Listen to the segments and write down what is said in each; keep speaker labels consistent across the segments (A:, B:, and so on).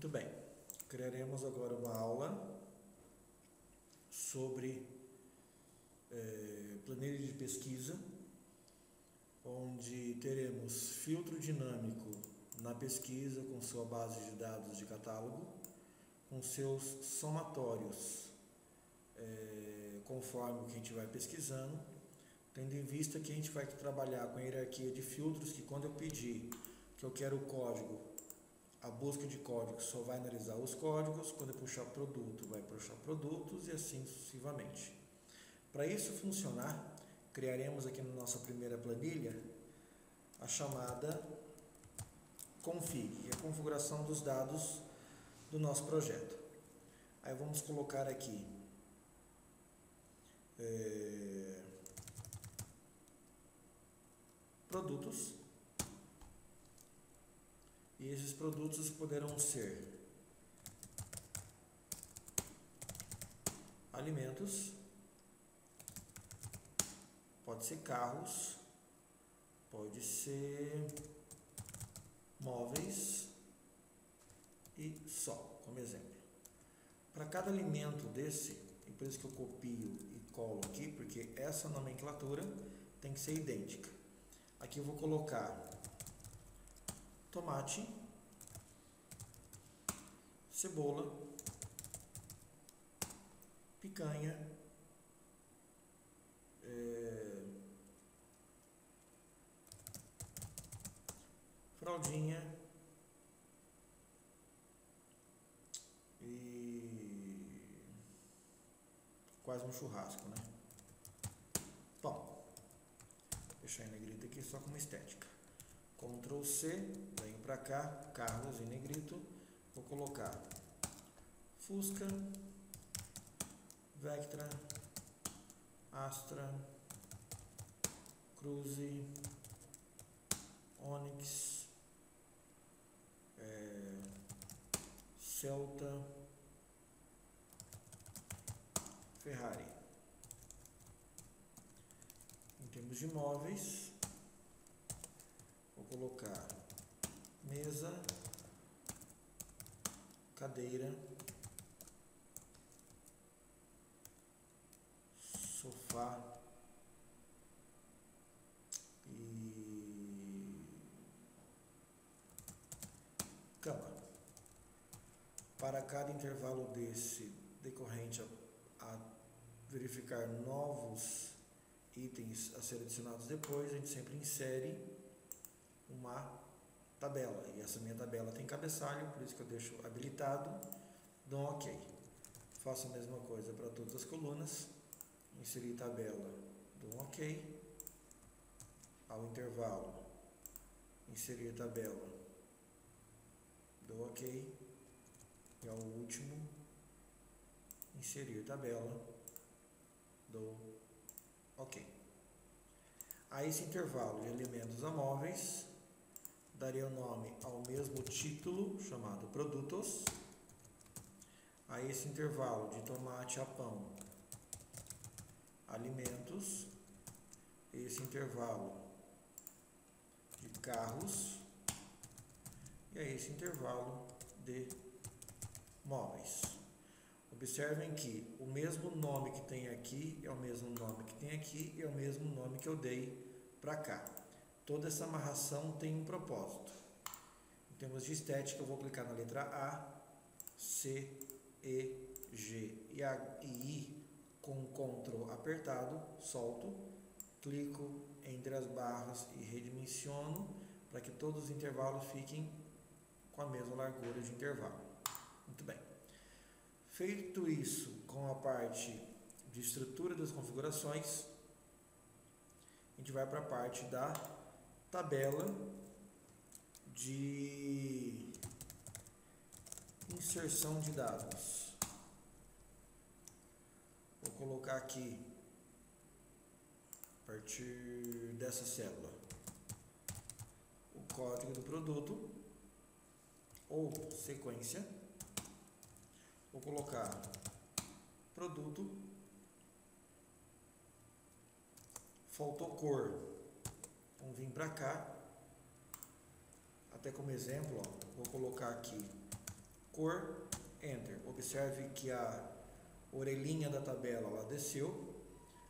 A: Muito bem, criaremos agora uma aula sobre planilha de pesquisa, onde teremos filtro dinâmico na pesquisa com sua base de dados de catálogo, com seus somatórios conforme o que a gente vai pesquisando, tendo em vista que a gente vai trabalhar com a hierarquia de filtros, que quando eu pedir que eu quero o código, a busca de códigos só vai analisar os códigos, quando eu puxar produto, vai puxar produtos e assim sucessivamente. Para isso funcionar, criaremos aqui na nossa primeira planilha a chamada config, que é a configuração dos dados do nosso projeto. Aí vamos colocar aqui produtos, e esses produtos poderão ser alimentos, pode ser carros, pode ser móveis e só, como exemplo. Para cada alimento desse, e por isso que eu copio e colo aqui, porque essa nomenclatura tem que ser idêntica. Aqui eu vou colocar tomate, cebola, picanha, fraldinha e quase um churrasco, né? Bom, vou deixar em negrito aqui só como estética. Ctrl C, venho para cá, Carlos em negrito, vou colocar Fusca, Vectra, Astra, Cruze, Onix, Celta, Ferrari. Em termos de móveis, vou colocar mesa, cadeira, sofá e cama. Para cada intervalo desse decorrente a verificar novos itens a serem adicionados depois, a gente sempre insere uma tabela, e essa minha tabela tem cabeçalho, por isso que eu deixo habilitado, dou um OK. Faço a mesma coisa para todas as colunas, inserir tabela, dou um OK, ao intervalo, inserir tabela, dou OK, e ao último, inserir tabela, dou OK. A esse intervalo de elementos a móveis, darei o nome ao mesmo título, chamado produtos. A esse intervalo de tomate a pão, alimentos. Esse intervalo de carros. E a esse intervalo de móveis. Observem que o mesmo nome que tem aqui é o mesmo nome que tem aqui e é o mesmo nome que eu dei para cá. Toda essa amarração tem um propósito. Em termos de estética, eu vou clicar na letra A, C, E, G e I com Ctrl apertado, solto, clico entre as barras e redimensiono para que todos os intervalos fiquem com a mesma largura de intervalo. Muito bem. Feito isso com a parte de estrutura das configurações, a gente vai para a parte da tabela de inserção de dados. Vou colocar aqui, a partir dessa célula, o código do produto ou sequência. Vou colocar produto, faltou cor, vamos vir para cá, até como exemplo, ó, vou colocar aqui cor, Enter. Observe que a orelhinha da tabela ela desceu.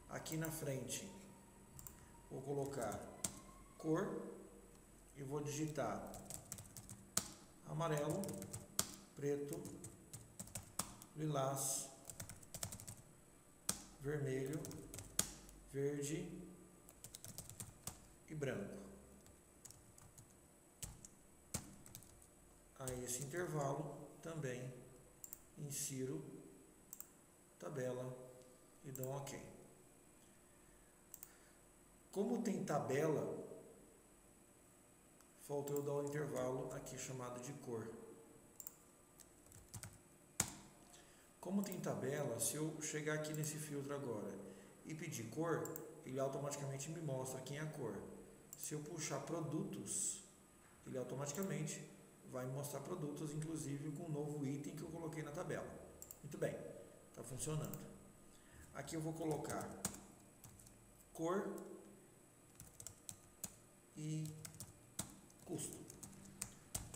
A: Aqui na frente vou colocar cor e vou digitar amarelo, preto, lilás, vermelho, verde e branco. A esse intervalo também insiro tabela e dou um OK. Como tem tabela, falta eu dar um intervalo aqui chamado de cor. Como tem tabela, se eu chegar aqui nesse filtro agora e pedir cor, ele automaticamente me mostra quem é a cor. Se eu puxar produtos, ele automaticamente vai me mostrar produtos, inclusive com um novo item que eu coloquei na tabela. Muito bem, está funcionando. Aqui eu vou colocar cor e custo.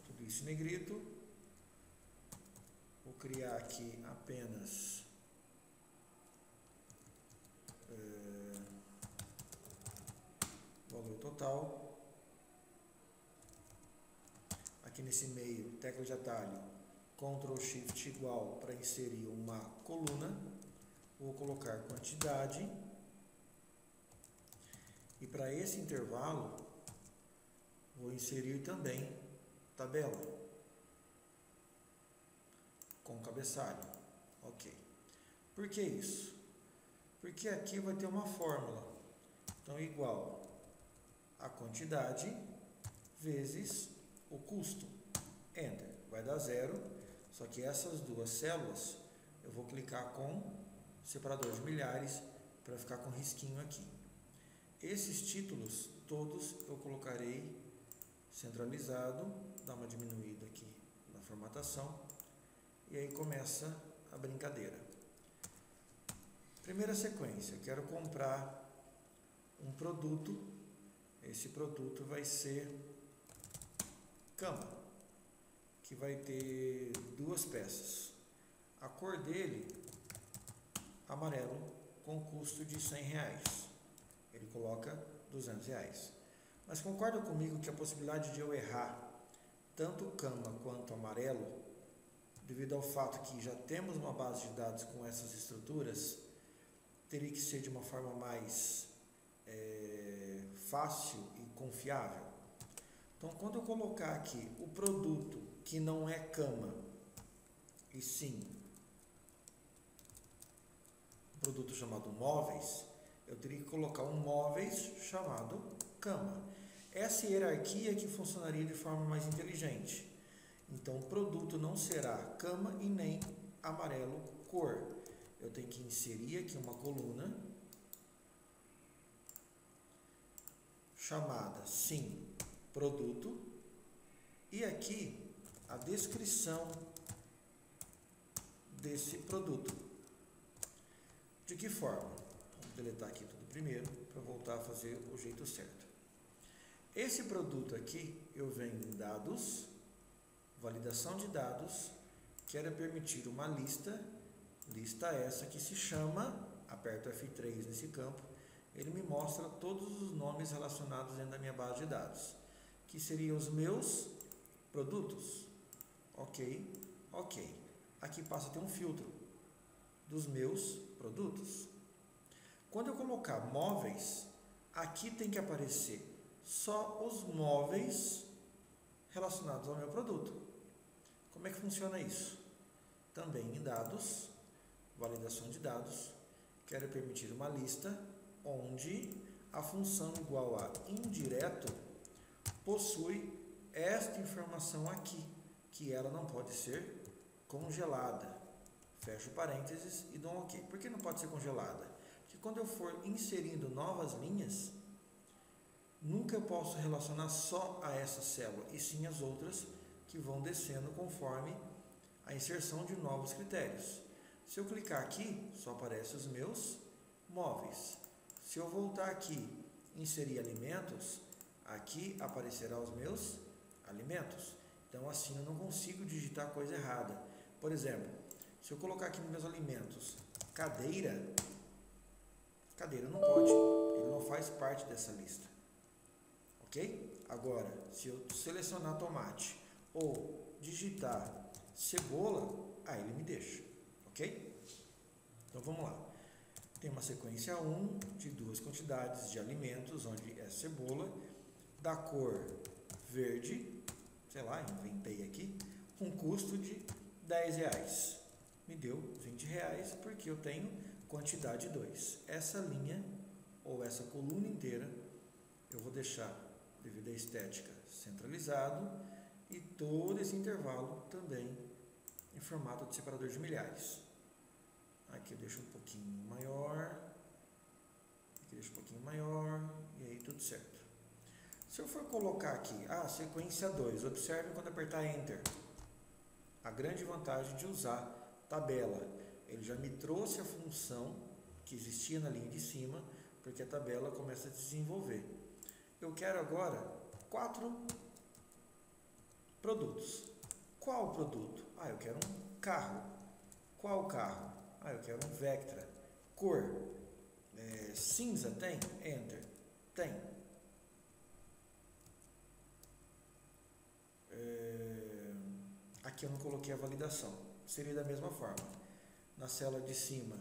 A: Tudo isso em negrito. Vou criar aqui apenas valor total. Aqui nesse meio, tecla de atalho, Ctrl Shift igual para inserir uma coluna. Vou colocar quantidade. E para esse intervalo, vou inserir também tabela com cabeçalho. OK. Por que isso? Porque aqui vai ter uma fórmula. Então, igual a quantidade vezes o custo. Enter. Vai dar 0. Só que essas duas células eu vou clicar com separador de milhares para ficar com risquinho aqui. Esses títulos todos eu colocarei centralizado. Dá uma diminuída aqui na formatação. E aí começa a brincadeira. Primeira sequência, quero comprar um produto. Esse produto vai ser cama, que vai ter 2 peças. A cor dele, amarelo, com custo de R$100. Ele coloca R$200. Mas concorda comigo que a possibilidade de eu errar tanto cama quanto amarelo, devido ao fato que já temos uma base de dados com essas estruturas, teria que ser de uma forma mais fácil e confiável. Então, quando eu colocar aqui o produto que não é cama, e sim um produto chamado móveis, eu teria que colocar um móveis chamado cama. Essa hierarquia que funcionaria de forma mais inteligente. Então, o produto não será cama e nem amarelo cor. Eu tenho que inserir aqui uma coluna chamada sim produto e aqui a descrição desse produto. De que forma? Vamos deletar aqui tudo primeiro para voltar a fazer o jeito certo. Esse produto aqui eu venho em dados, validação de dados, quero permitir uma lista essa que se chama, aperto F3 nesse campo, ele me mostra todos os nomes relacionados dentro da minha base de dados, que seriam os meus produtos. OK, OK. Aqui passa a ter um filtro dos meus produtos. Quando eu colocar móveis, aqui tem que aparecer só os móveis relacionados ao meu produto. Como é que funciona isso? Também em dados, validação de dados, quero permitir uma lista onde a função igual a indireto possui esta informação aqui, que ela não pode ser congelada. Fecho parênteses e dou um OK. Por que não pode ser congelada? Porque quando eu for inserindo novas linhas, nunca eu posso relacionar só a essa célula, e sim as outras que vão descendo conforme a inserção de novos critérios. Se eu clicar aqui, só aparecem os meus móveis. Se eu voltar aqui e inserir alimentos, aqui aparecerá os meus alimentos. Então, assim eu não consigo digitar digitar a coisa errada. Por exemplo, se eu colocar aqui nos meus alimentos cadeira não pode, ele não faz parte dessa lista. Ok? Agora, se eu selecionar tomate ou digitar cebola, aí ele me deixa. Ok? Então vamos lá. Tem uma sequência 1 de 2 quantidades de alimentos, onde é cebola, da cor verde, sei lá, inventei aqui, com custo de R$10. Me deu R$20 porque eu tenho quantidade 2. Essa linha, ou essa coluna inteira, eu vou deixar, devido à estética, centralizado, e todo esse intervalo também em formato de separador de milhares. Aqui eu deixo um pouquinho maior, aqui eu deixo um pouquinho maior, e aí tudo certo. Se eu for colocar aqui, sequência 2, observe quando apertar Enter. A grande vantagem de usar tabela, ele já me trouxe a função que existia na linha de cima, porque a tabela começa a desenvolver. Eu quero agora 4 produtos. Qual produto? Eu quero um carro. Qual carro? Eu quero um Vectra. Cor? Cinza tem? Enter. Tem. Aqui eu não coloquei a validação. Seria da mesma forma. Na célula de cima,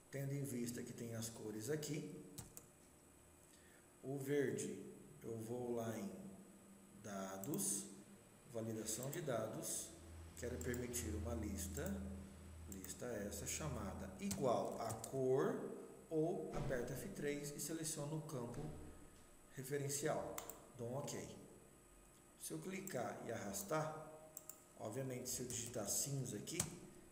A: tendo em vista que tem as cores aqui. O verde, eu vou lá em dados, validação de dados. Quero permitir uma lista essa chamada igual a cor, ou aperto F3 e seleciono o campo referencial. Dou um OK. Se eu clicar e arrastar, obviamente se eu digitar cinza aqui,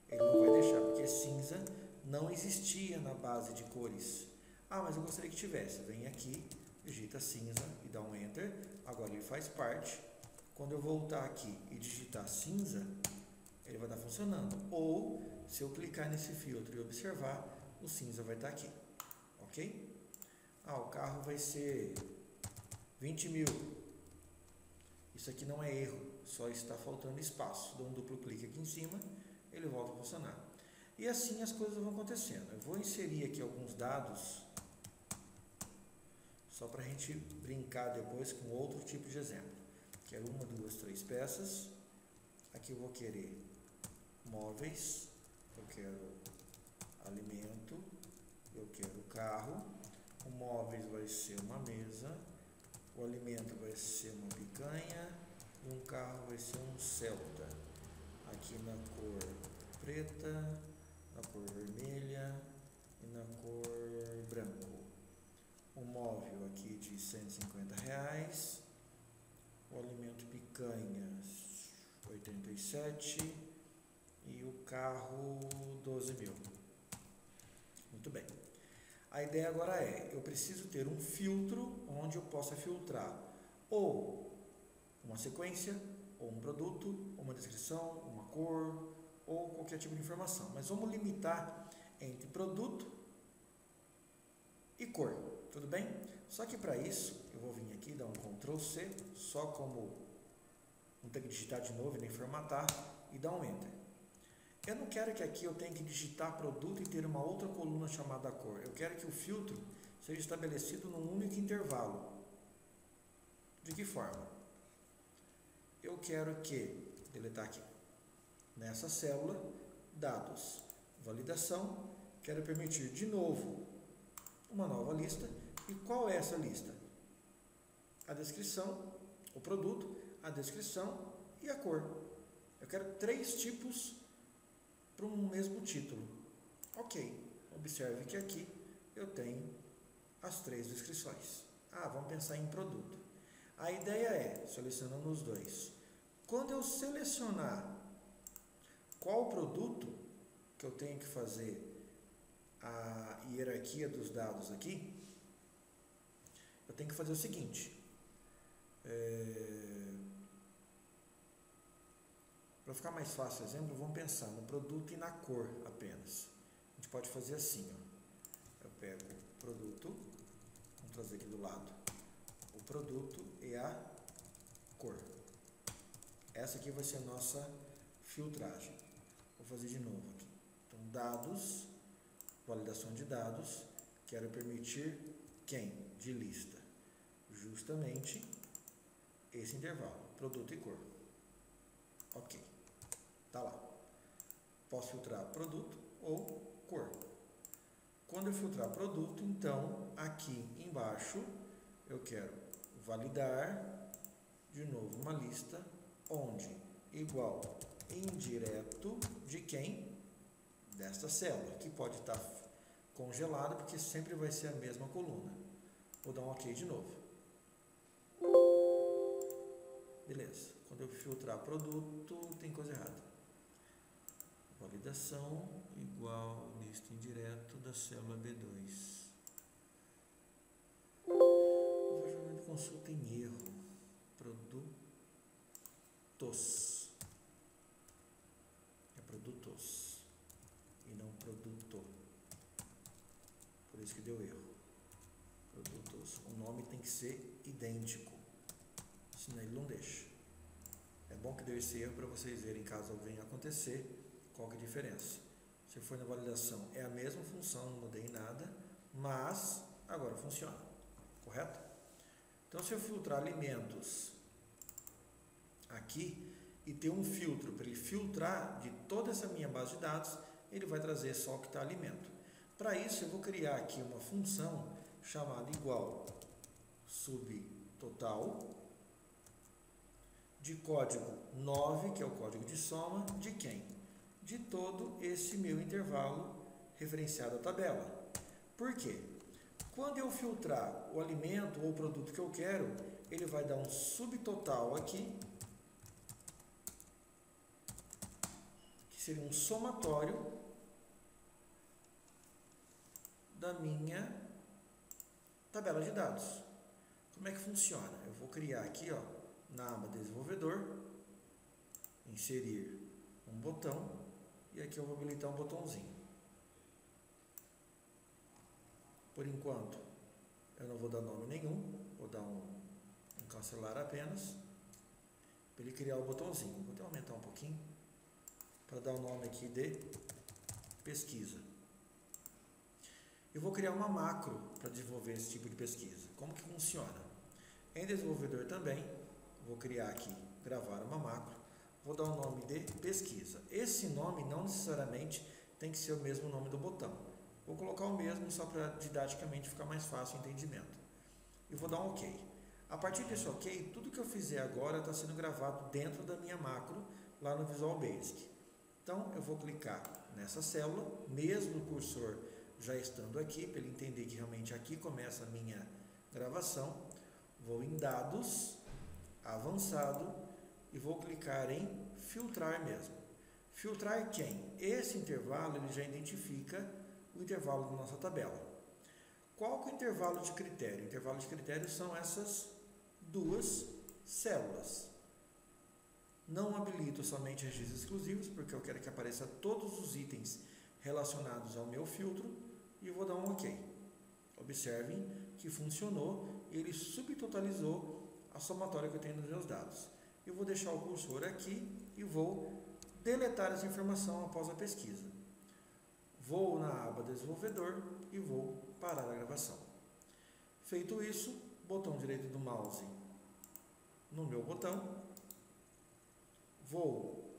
A: ele não vai deixar, porque cinza não existia na base de cores. Mas eu gostaria que tivesse. Vem aqui, digita cinza e dá um Enter. Agora ele faz parte. Quando eu voltar aqui e digitar cinza, ele vai estar funcionando. Ou, se eu clicar nesse filtro e observar, o cinza vai estar aqui. Ok? O carro vai ser 20 mil. Isso aqui não é erro, só está faltando espaço. Dou um duplo clique aqui em cima, ele volta a funcionar. E assim as coisas vão acontecendo. Eu vou inserir aqui alguns dados, só para a gente brincar depois com outro tipo de exemplo. Quero 1, 2, 3 peças. Aqui eu vou querer móveis, eu quero alimento, eu quero carro. O móveis vai ser uma mesa, o alimento vai ser uma picanha e um carro vai ser um Celta. Aqui na cor preta, na cor vermelha e na cor branco. O móvel aqui de R$150, o alimento picanha 87 e o carro 12 mil. Muito bem. A ideia agora eu preciso ter um filtro onde eu possa filtrar ou uma sequência, ou um produto, ou uma descrição, uma cor, ou qualquer tipo de informação. Mas vamos limitar entre produto e cor, tudo bem? Só que para isso, eu vou vir aqui, dar um Ctrl C, só como não ter que digitar de novo e nem formatar, e dar um Enter. Eu não quero que aqui eu tenha que digitar produto e ter uma outra coluna chamada cor. Eu quero que o filtro seja estabelecido num único intervalo. De que forma? Eu quero que, deletar aqui, nessa célula, dados, validação, quero permitir de novo uma nova lista. E qual é essa lista? A descrição, o produto, a descrição e a cor. Eu quero 3 tipos para um mesmo título. Ok, observe que aqui eu tenho as 3 descrições. Vamos pensar em produto. A ideia é, selecionando os dois, quando eu selecionar qual produto que eu tenho que fazer a hierarquia dos dados aqui, eu tenho que fazer o seguinte, para ficar mais fácil o exemplo, vamos pensar no produto e na cor apenas. A gente pode fazer assim, eu pego o produto, vamos trazer aqui do lado, o produto e a cor. Essa aqui vai ser a nossa filtragem. Vou fazer de novo aqui. Então, dados, validação de dados, quero permitir quem? De lista. Justamente esse intervalo, produto e cor. Ok, tá lá. Posso filtrar produto ou cor. Quando eu filtrar produto, então, aqui embaixo, eu quero validar, de novo, uma lista, onde igual indireto de quem? Desta célula, que pode estar congelada, porque sempre vai ser a mesma coluna. Vou dar um OK de novo. Beleza. Quando eu filtrar produto, tem coisa errada. Validação igual lista indireto da célula B2. O vazamento de consulta em erro. Produtos. É produtos. E não produto. Por isso que deu erro. Produtos. O nome tem que ser idêntico. Senão ele não deixa. É bom que deu esse erro para vocês verem, caso venha acontecer, qual que é a diferença. Se for na validação, é a mesma função, não mudei nada, mas agora funciona. Correto? Então, se eu filtrar alimentos aqui e ter um filtro para ele filtrar de toda essa minha base de dados, ele vai trazer só o que está alimento. Para isso, eu vou criar aqui uma função chamada igual subtotal de código 9, que é o código de soma, de quem? De todo esse meu intervalo referenciado à tabela. Por quê? Quando eu filtrar o alimento ou o produto que eu quero, ele vai dar um subtotal aqui, que seria um somatório da minha tabela de dados. Como é que funciona? Eu vou criar aqui, ó, na aba desenvolvedor, inserir um botão, e aqui eu vou habilitar um botãozinho. Por enquanto, eu não vou dar nome nenhum, vou dar um cancelar apenas, para ele criar o botãozinho. Vou até aumentar um pouquinho, para dar o nome aqui de pesquisa. Eu vou criar uma macro para desenvolver esse tipo de pesquisa. Como que funciona? Em desenvolvedor também, vou criar aqui, gravar uma macro, vou dar o nome de pesquisa. Esse nome não necessariamente tem que ser o mesmo nome do botão. Vou colocar o mesmo só para didaticamente ficar mais fácil o entendimento. E vou dar um OK. A partir desse OK, tudo que eu fizer agora está sendo gravado dentro da minha macro, lá no Visual Basic. Então, eu vou clicar nessa célula, mesmo o cursor já estando aqui, para ele entender que realmente aqui começa a minha gravação. Vou em dados, avançado, e vou clicar em filtrar mesmo. Filtrar quem? Esse intervalo ele já identifica o intervalo da nossa tabela. Qual que é o intervalo de critério? O intervalo de critério são essas duas células. Não habilito somente registros exclusivos, porque eu quero que apareça todos os itens relacionados ao meu filtro, e vou dar um OK. Observem que funcionou, ele subtotalizou a somatória que eu tenho nos meus dados. Eu vou deixar o cursor aqui e vou deletar essa informação após a pesquisa. Vou na aba desenvolvedor e vou parar a gravação. Feito isso, botão direito do mouse no meu botão, vou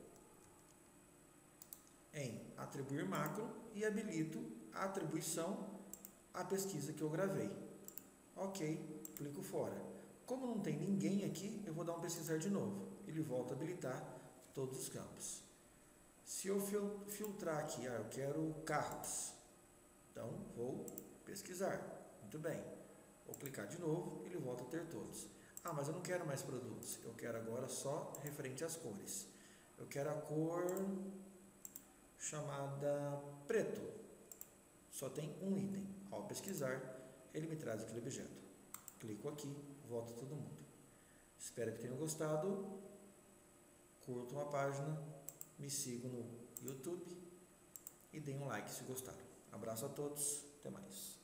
A: em atribuir macro e habilito a atribuição à pesquisa que eu gravei. OK, clico fora. Como não tem ninguém aqui, eu vou dar um pesquisar de novo. Ele volta a habilitar todos os campos. Se eu filtrar aqui, eu quero carros, então vou pesquisar. Muito bem. Vou clicar de novo, ele volta a ter todos. Mas eu não quero mais produtos. Eu quero agora só referente às cores. Eu quero a cor chamada preto. Só tem um item. Ao pesquisar, ele me traz aquele objeto. Clico aqui, volta todo mundo. Espero que tenham gostado. Curtam a página, me sigam no YouTube e deem um like se gostaram. Abraço a todos, até mais.